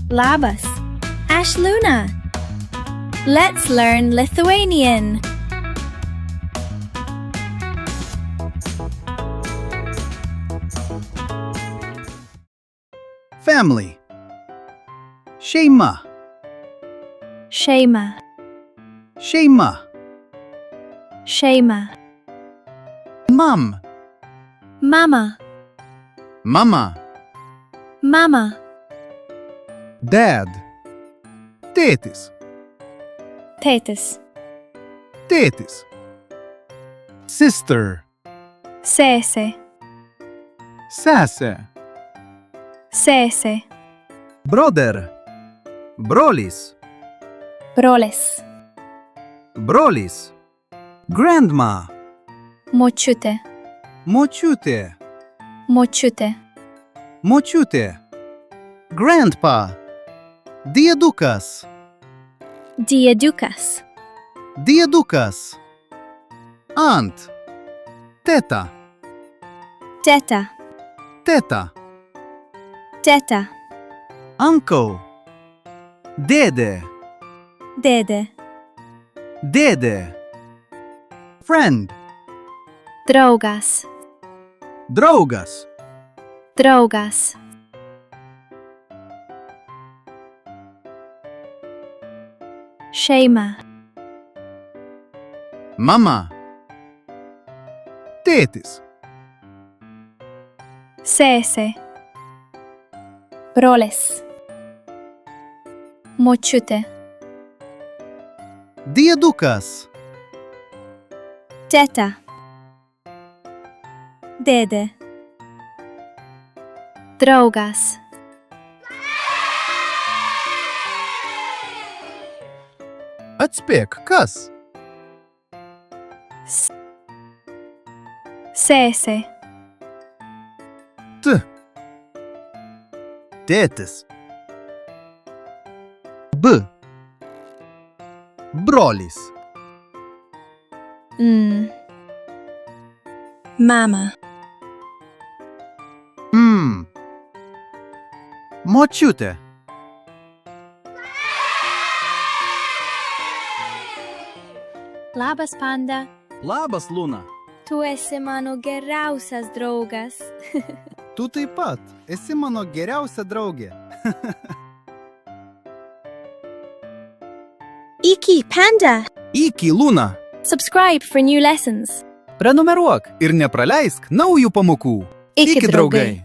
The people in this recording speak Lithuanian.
Labas, aš Luna. Let's learn Lithuanian. Family. Šeima. Šeima, Šeima. šeima. Mom. Mama, Mama. mama. Dad. Tėtis. Tėtis, Tėtis. Sister. sesė, Sesė. sesė. Brother. Brolis. Brolis, Brolis. Grandma. močiutė, Močiutė. močiutė. Močiutė. Grandpa. Diedukas. Diedukas, Diedukas. Aunt. Teta. teta, Teta. teta. Uncle. Dėdė. Dėdė, Dėdė. Friend. draugas, Draugas. draugas. Šeima, Mama. Tėtis. sesė, brolis, močiutė, Diedukas. teta, dėdė, draugas. Atspėk, kas? Sesė, Tėtis. B. Brolis. mama, Močiutė. labas Panda, Labas, Luna. tu esi mano geriausias draugas. Tu taip pat esi mano geriausia draugė. Iki Panda, Iki, Luna. subscribe for new lessons. Prenumeruok ir nepraleisk naujų pamokų. Iki, Iki, draugai.